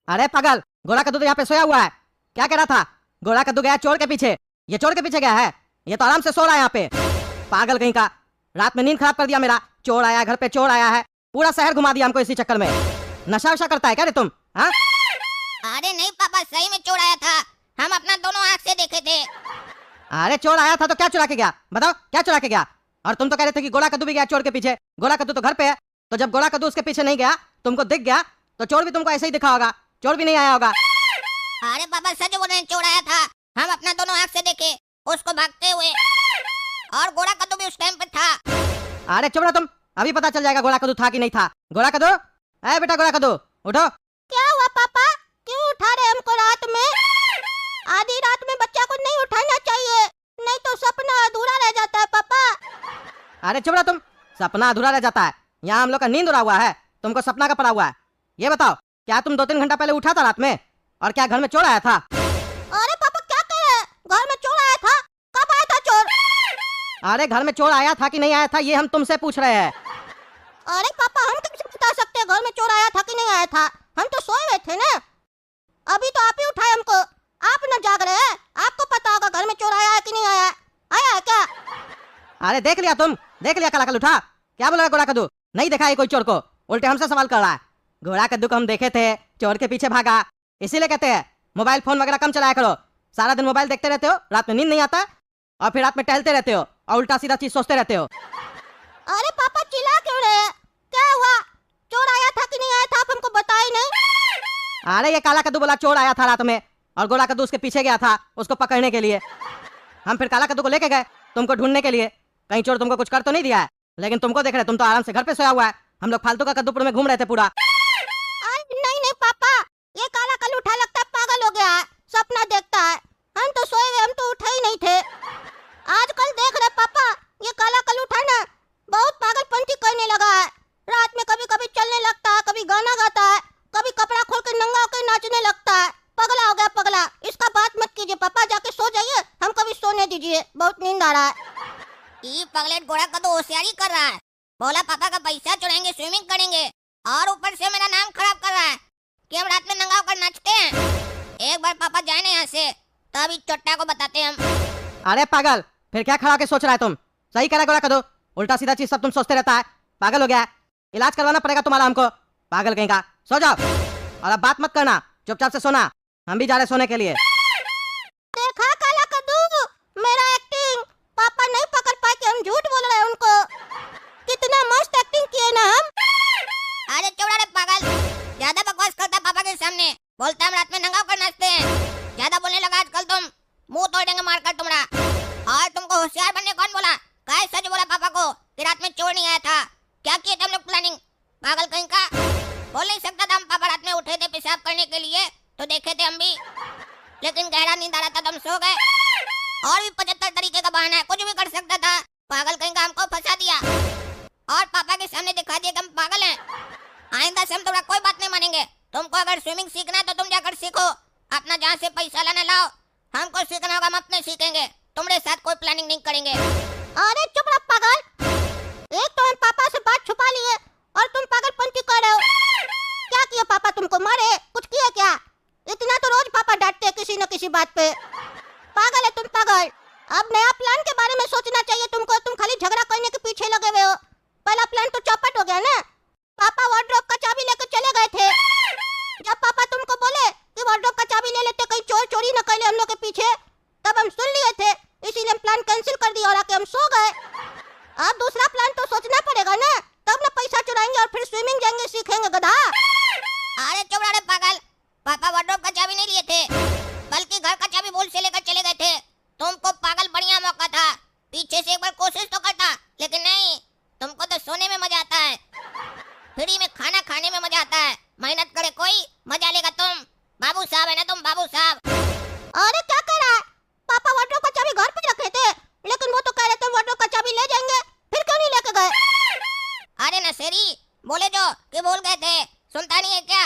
अरे पागल, गोरा कद्दू तो यहाँ पे सोया हुआ है। क्या कह रहा था? गोरा कद्दू गया चोर के पीछे। ये चोर के पीछे गया है? ये तो आराम से सो रहा है यहाँ पे। पागल कहीं का, रात में नींद खराब कर दिया मेरा। चोर आया है, घर पे चोर आया है, पूरा शहर घुमा दिया हमको इसी चक्कर में। नशा वशा करता है क्या रे तुम? हाँ? अरे नहीं पापा, सही में चोर आया था, हम अपना दोनों आँख से देखे थे। अरे चोर आया था तो क्या चुरा के गया? बताओ क्या चुरा के गया? और तुम तो कह रहे थे कि गोरा कद्दू भी गया चोर के पीछे। गोरा कद्दू तो घर पे है, तो जब गोरा कद्दू उसके पीछे नहीं गया, तुमको दिख गया, तो चोर भी तुमको ऐसे ही दिखा होगा, चोर भी नहीं आया होगा। अरे पापा सच बोल रहे हैं, चोर आया था, हम अपना दोनों आँख से देखे उसको भागते हुए, और गोरा कद्दू भी उस टाइम पे था। अरे चुप रहो तुम, अभी पता चल जाएगा गोरा कद्दू था कि नहीं था। गोरा कद्दू, अरे बेटा गोरा कद्दू उठो। क्या हुआ पापा, क्यों उठा रहे हमको रात में? आधी रात में बच्चा को नहीं उठाना चाहिए, नहीं तो सपना अधूरा रह जाता है पापा। अरे चुप रहो तुम, सपना अधूरा रह जाता है? यहाँ हम लोग का नींद उड़ा हुआ है, तुमको सपना का पड़ा हुआ है। ये बताओ, क्या तुम 2-3 घंटा पहले उठा था रात में? और क्या घर में चोर आया था? अरे पापा क्या कह रहे हैं, घर में चोर आया था? कब आया था चोर? अरे घर में चोर आया था कि नहीं आया था, ये हम तुमसे पूछ रहे हैं। अरे पापा हम कैसे बता सकते हैं घर में चोर आया था कि नहीं आया था, हम तो सोए हुए थे ना। अभी तो आप ही उठाए हमको, आप न जाग रहे हैं, आपको पता होगा घर में चोर आया है कि नहीं आया। आया है क्या? अरे देख लिया तुम, देख लिया कलाकल उठा। क्या बोल रहा है गोरा कद्दू? नहीं देखा है कोई चोर को, उल्टे हमसे सवाल कर रहा है। गोरा कद्दू को हम देखे थे, चोर के पीछे भागा। इसीलिए कहते हैं मोबाइल फोन वगैरह कम चलाया करो। सारा दिन मोबाइल देखते रहते हो, रात में नींद नहीं आता, और फिर रात में टहलते रहते हो और उल्टा सीधा चीज सोचते रहते हो। अरे पापा चिल्ला क्यों रहे हैं, क्या हुआ? चोर आया था कि नहीं आया था, आप हमको बताए नहीं। अरे ये काला कद्दू बोला चोर आया था रात में, और गोरा कद्दू उसके पीछे गया था उसको पकड़ने के लिए। हम फिर काला कद्दू को लेके गए तुमको ढूंढने के लिए, कहीं चोर तुमको कुछ कर तो नहीं दिया है। लेकिन तुमको देख रहे, तुम तो आराम से घर पे सोया हुआ है, हम लोग फालतू का कद्दूपुर में घूम रहे थे पूरा। नहीं नहीं पापा, ये काला कल उठा लगता है पागल हो गया है, सपना देखता है। हम तो सोए हुए, हम तो उठे ही नहीं थे। आजकल देख रहे पापा, ये काला कल उठा ना बहुत पागलपंती करने लगा है। रात में कभी कभी चलने लगता है, कभी गाना गाता है, कभी कपड़ा खोल के नंगा होकर नाचने लगता है। पगला हो गया पगला। इसका बात मत कीजिए पापा, जाके सो जाइए, हमको भी सोने दीजिए, बहुत नींद आ रहा है। ये पगलेट गोरा का तो होशियारी कर रहा है, बोला पापा का पैसा चुराएंगे, स्विमिंग करेंगे, और ऊपर से मेरा नाम खराब कर रहा है कि हम रात में नंगा होकर नाचते हैं। एक बार पापा जाए ना यहाँ से, तभी चट्टा को बताते हैं हम। अरे पागल, फिर क्या खड़ा के सोच रहा है तुम? सही कह रहा है गोरा कद्दू, उल्टा सीधा चीज सब तुम सोचते रहता है, पागल हो गया है। इलाज करवाना पड़ेगा तुम्हारा हमको, पागल कहीं का। सो जाओ, और अब बात मत करना, चुपचाप से सोना, हम भी जा रहे सोने के लिए। देखा काला कद्दू, मेरा एक्टिंग पापा नहीं पकड़ पाए कि हम झूठ बोल रहे हैं उनको। कितना मस्त एक्टिंग किए ना हम। अरे चौड़ा रे पागल, ज्यादा बकवास करता पापा के सामने, बोलता हम रात में नंगा होकर नाचते हैं। ज्यादा बोलने लगा आजकल तुम, मुंह तोड़ देंगे मारकर तुमरा। और तुमको होशियार बनने कौन बोला? काय सच बोला पापा को कि रात में चोर नहीं आया था? क्या किए थे हम लोग प्लानिंग, पागल कहीं का। बोल नहीं सकता था हम, पापा रात में उठे थे पेशाब करने के लिए तो देखे थे हम भी, लेकिन गहरा नींद आ रहा था तो हम सो गए। और भी 75 तरीके का बहाना है, कुछ भी कर सकता था, पागल कहीं का हमको फंसा दिया और पापा के सामने दिखा दिया कि हम पागल हैं। आइंदा से हम तुम्हारा कोई बात नहीं मानेंगे। तुमको अगर स्विमिंग सीखना है तो तुम जाकर सीखो, अपना जहाँ से पैसा लाना लाओ। हमको सीखना होगा, हम अपने सीखेंगे, तुम्हारे साथ कोई प्लानिंग नहीं करेंगे। अरे चुप रहो पागल, एक तो हम पापा से बात छुपा लिए और तुम पागलपंती कर रहे हो। क्या किया पापा, तुमको मारे, कुछ किया क्या? इतना तो रोज पापा डांटते हैं किसी न किसी बात पे। पागल है तुम पागल। अब नया प्लान के बारे में सोचना चाहिए तुमको, तुम खाली झगड़ा करने के पीछे लगे हुए हो। पहला प्लान तो चौपट हो गया ना। पापा वार्डरोब का चाबी लेकर चले गए थे। जब पापा तुमको बोले कि वार्डरोब का चाबी ले लेते, कहीं चोर चोरी न कर ले हम लोग के पीछे, तब हम सुन लिए थे, इसीलिए हम प्लान कैंसिल कर दिया और आके हम सो गए। अब दूसरा प्लान तो सोचना पड़ेगा ना, तब ना पैसा चुराएंगे और फिर स्विमिंग जाएंगे सीखेंगे गधा। अरे चुप रह पागल, पापा वार्डरोब का चाबी नहीं लिए थे, बल्कि घर का चाबी भूल से लेकर चले गए थे। तुमको पागल बढ़िया मौका था, पीछे से एक बार कोशिश तो करता, लेकिन नहीं, तुमको तो सोने में मजा आता है, फ्री में खाना खाने में मजा आता है। मेहनत करे कोई, मजा लेगा तुम। बाबू साहब है ना तुम, बाबू साहब। अरे क्या कर रहा है? पापा वार्डरोब का चाबी घर पे रखे थे, लेकिन वो तो कह रहे थे वार्डरोब का चाबी ले जाएंगे, फिर क्यों नहीं लेके गए? अरे नशेरी, बोले जो कि भूल गए थे, सुनता नहीं है क्या?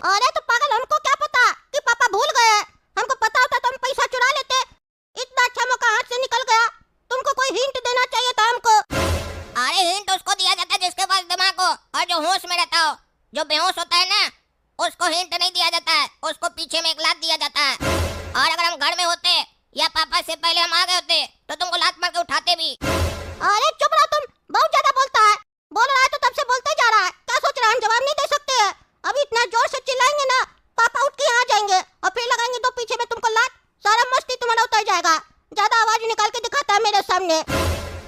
अरे तो पागल, हमको क्या पता कि पापा भूल गए? हमको पता होता तो हम पैसा चुरा लेते। इतना अच्छा मौका हाथ से निकल गया, तुमको कोई हिंट देना चाहिए था हमको। अरे हिंट उसको दिया जाता है जिसके पास दिमाग हो और जो होश में रहता हो। जो बेहोश होता है ना, उसको हिंट नहीं दिया जाता है, उसको पीछे में एक लात दिया जाता है। और अगर हम घर में होते या पापा से पहले हम आ गए होते तो तुमको लात मार के उठाते भी। अरे चुप रहो तुम, बहुत ज्यादा बोलता है। बोल रहा है तो तब से बोलते जा रहा है। क्या सोच रहा है हम जवाब नहीं दे सकते हैं? अभी इतना जोर से चिल्लाएंगे ना, पापा उठ के यहाँ जाएंगे और फिर लगाएंगे तो पीछे में तुमको लात। सारा मस्ती तुम्हारा उतर जाएगा। ज्यादा आवाज निकाल के दिखाता है मेरे सामने।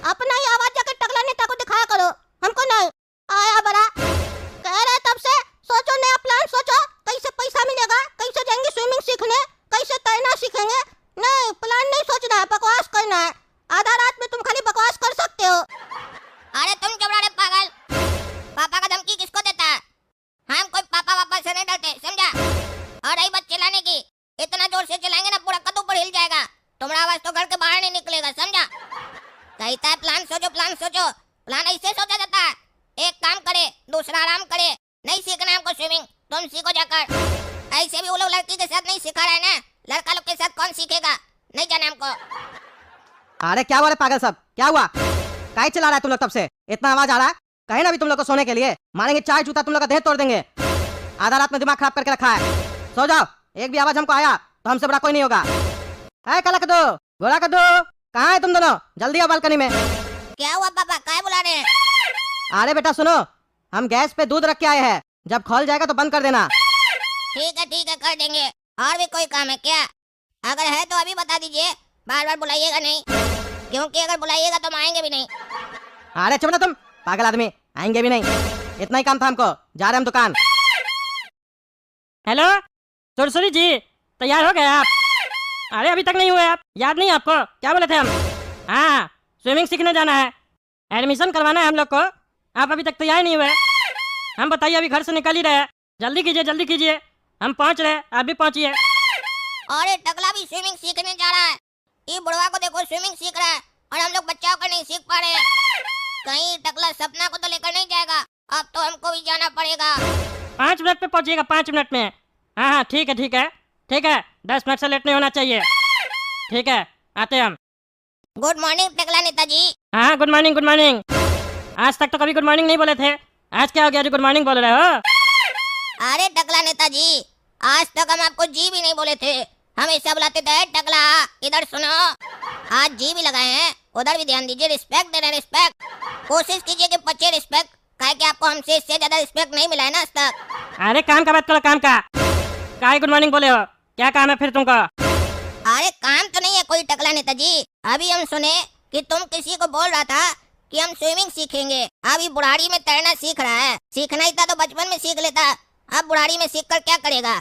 अपना ही आवाज जाकर टकला नेता को दिखाया करो, हमको नहीं। आया बड़ा कह रहे तब से सोचो, नया प्लान सोचो, कैसे पैसा मिलेगा, कैसे जाएंगे स्विमिंग सीखने, कैसे तैरना सीखेंगे। नहीं, प्लान नहीं सोचना है, बकवास करना है। आधा रात में तुम खाली बकवास कर सकते हो। अरे तुम जबड़ा रे पागल, पापा का धमकी किसको देता है? हम कोई पापा वापा से नहीं डरते, समझा? और रही बात चिल्लाने की, इतना जोर से चिल्लाएंगे ना पूरा कद्दू पर हिल जाएगा। तुम्हारा आवाज तो घर के बाहर नहीं निकलेगा, समझा? कहता है प्लान सोचो, प्लान सोचो। प्लान ऐसे सोचा जाता है, एक काम करे दूसरा आराम करे। नहीं सीखना हमको स्विमिंग, तुम सीखो जाकर। ऐसे भी वो लोग लड़की के साथ नहीं सिखा रहे हैं ना, लड़का लोग के साथ कौन सीखेगा? नहीं जाना हमको। अरे क्या हुआ रे पागल सब, क्या हुआ? काहे चिल्ला रहा है तुम लोग तब से? इतना आवाज आ रहा है, कहे ना अभी तुम लोग को सोने के लिए। मारेंगे चार जूता, तुम लोग का देह तोड़ देंगे। आधा रात में दिमाग खराब करके रखा है। सो जाओ, एक भी आवाज हमको आया तो हमसे बड़ा कोई नहीं होगा। है काला कद्दू, गोरा कद्दू, कहाँ है तुम दोनों? जल्दी आओ बालकनी में। क्या हुआ पापा, काहे बुला रहे हैं? अरे बेटा सुनो, हम गैस पे दूध रख के आए हैं, जब खोल जाएगा तो बंद कर देना। ठीक है कर देंगे। और भी कोई काम है क्या? अगर है तो अभी बता दीजिए, बार बार बुलाइएगा नहीं, क्योंकि अगर बुलाइएगा तो हम आएंगे भी नहीं। अरे चुप ना तुम, पागल आदमी, आएंगे भी नहीं। इतना ही काम था हमको, जा रहे हम दुकान। हेलो सुरसुरी जी, तैयार हो गए आप? अरे अभी तक नहीं हुए आप, याद नहीं आपको? क्या बोले थे हम? हाँ, स्विमिंग सीखने जाना है, एडमिशन करवाना है हम लोग को। आप अभी तक तैयार नहीं हुए? हम बताइए, अभी घर से निकल ही रहे हैं। जल्दी कीजिए जल्दी कीजिए, हम पहुंच रहे हैं, आप भी पहुंचिए। और ये टकला भी स्विमिंग सीखने जा रहा है। ये बुढ़वा को देखो स्विमिंग सीख रहा है और हम लोग बच्चा होकर नहीं सीख पा रहे हैं। कहीं टकला सपना को तो लेकर नहीं जाएगा, अब तो हमको भी जाना पड़ेगा। 5 मिनट में पहुंचिएगा, 5 मिनट में। हाँ ठीक है ठीक है ठीक है, 10 मिनट से लेट नहीं होना चाहिए। ठीक है, आते हैं हम। गुड मॉर्निंग टकला नेताजी। हाँ गुड मॉर्निंग गुड मॉर्निंग। आज तक तो कभी गुड मॉर्निंग नहीं बोले थे, आज क्या हो गया जो गुड मॉर्निंग बोल रहे हो? अरे टकला नेताजी, आज तक हम आपको जी भी नहीं बोले थे, हमेशा बुलाते थे टकला। इधर सुनो, आज जी भी लगाए हैं, उधर भी ध्यान दीजिए। रिस्पेक्ट दे रहे, रिस्पेक्ट। कोशिश कीजिए कि बच्चे रिस्पेक्ट, काहे कि आपको हमसे इससे ज्यादा रिस्पेक्ट नहीं मिला है ना आज तक। अरे काम का बात करो, काम का। काहे गुड मॉर्निंग बोले हो? क्या काम है फिर तुमको? अरे काम तो नहीं है कोई टकला नेताजी। अभी हम सुने कि तुम किसी को बोल रहा था कि हम स्विमिंग सीखेंगे। अभी बुढ़ाड़ी में तैरना सीख रहा है। सीखना ही था तो बचपन में सीख लेता, अब बुढ़ाड़ी में सीख कर क्या करेगा?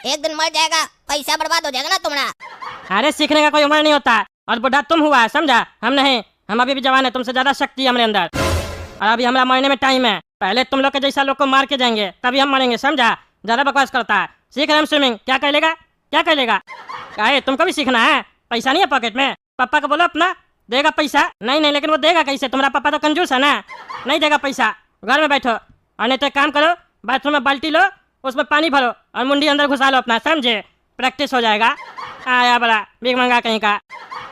एक दिन मर जाएगा, पैसा बर्बाद हो जाएगा ना तुम्हारा। अरे सीखने का कोई उम्र नहीं होता, और बुढ़ा तुम हुआ है, समझा? हम नहीं, हम अभी भी जवान है, तुमसे ज्यादा शक्ति है हमारे अंदर, और अभी हमारा मरने में टाइम है। पहले तुम लोग के जैसा लोग को मार के जाएंगे, तभी हम मरेंगे, समझा? ज्यादा बकवास करता है। सीख रहे हम स्विमिंग, क्या कर लेगा, क्या कर लेगा? काहे तुमको भी सीखना है? पैसा नहीं है पॉकेट में? पापा को बोलो अपना देगा पैसा। नहीं नहीं, लेकिन वो देगा कैसे? तुम्हारा पापा तो कंजूस है ना, नहीं देगा पैसा। घर में बैठो, और नहीं तो काम करो, बाथरूम में बाल्टी लो, उसमें पानी भरो और मुंडी अंदर घुसा लो अपना, समझे? प्रैक्टिस हो जाएगा। आया बड़ा भीख मंगा कहीं का।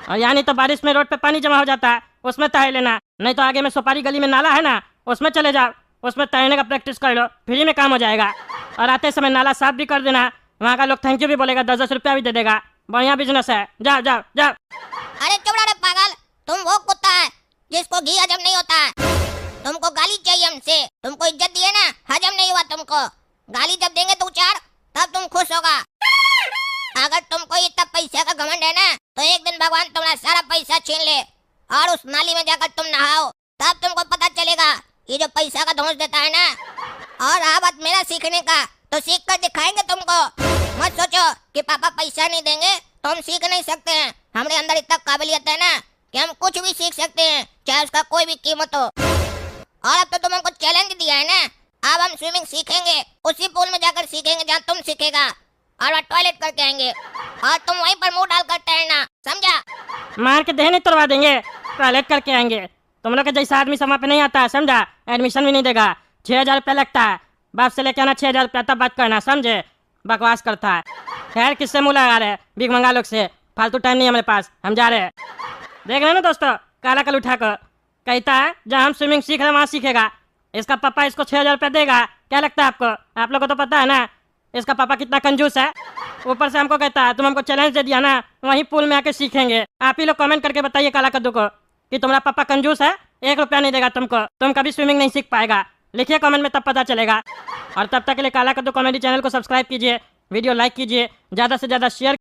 और यानी तो बारिश में रोड पे पानी जमा हो जाता है, उसमें तैर लेना। नहीं तो आगे में सुपारी गली में नाला है ना, उसमें चले जाओ, उसमें तैरने का प्रैक्टिस कर लो, फ्री में काम हो जाएगा। और आते समय नाला साफ भी कर देना, वहाँ का लोग थैंक यू भी बोलेगा, 10-10 रुपया भी दे देगा। बढ़िया बिजनेस है, जाओ जाओ जाओ। अरे चुप रह रे पागल, तुम वो कुत्ता है जिसको घी हजम नहीं होता है। तुमको गाली चाहिए हमसे, तुमको इज्जत दिए ना, हजम नहीं हुआ तुमको। गाली जब देंगे तो उचार, तब तुम खुश होगा। अगर तुमको इतना पैसा का घमंड है ना, तो एक दिन भगवान तुम्हारा सारा पैसा छीन ले और उस नाली में जाकर तुम नहाओ, तब तुमको पता चलेगा ये जो पैसा का धौंस देता है ना। और रहा बात मेरा सीखने का, तो सीख कर दिखाएंगे तुमको। मत सोचो कि पापा पैसा नहीं देंगे तो हम सीख नहीं सकते हैं। हमारे अंदर इतना काबिलियत है ना कि हम कुछ भी सीख सकते हैं, चाहे उसका कोई भी कीमत हो। और अब तो तुम हमको चैलेंज दिया है ना, अब हम स्विमिंग सीखेंगे, उसी पूल में जाकर सीखेंगे जहाँ तुम सीखेगा, और वहाँ टॉयलेट करके आएंगे, और तुम वहीं पर मुंह डालकर तैरना, समझा? मार के देह नहीं तोड़वा देंगे, टॉयलेट करके आएंगे। तुम लोग के जैसा आदमी समय पे नहीं आता है, समझा? एडमिशन भी नहीं देगा, 6,000 रुपया लगता है। बाप से लेके आना 6,000 रुपया, तब बात करना, समझे? बकवास करता है। खैर किससे मुँह लगा रहे हैं, भीख मंगा लोग से। फालतू टाइम नहीं हमारे पास, हम जा रहे हैं। देख रहे हैं ना दोस्तों, काला कल उठा कर कहता है जहाँ हम स्विमिंग सीख रहे हैं वहाँ सीखेगा। इसका पापा इसको 6,000 रुपया देगा। क्या लगता है आपको? आप लोगों को तो पता है ना इसका पापा कितना कंजूस है। ऊपर से हमको कहता है तुम हमको चैलेंज दे दिया ना, वहीं पूल में आके सीखेंगे। आप ही लोग कमेंट करके बताइए काला कद्दू को कि तुम्हारा पापा कंजूस है, 1 रुपया नहीं देगा तुमको, तुम कभी स्विमिंग नहीं सीख पाएगा। लिखिए कमेंट में, तब पता चलेगा। और तब तक के लिए काला कद्दू कॉमेडी चैनल को सब्सक्राइब कीजिए, वीडियो लाइक कीजिए, ज़्यादा से ज़्यादा शेयर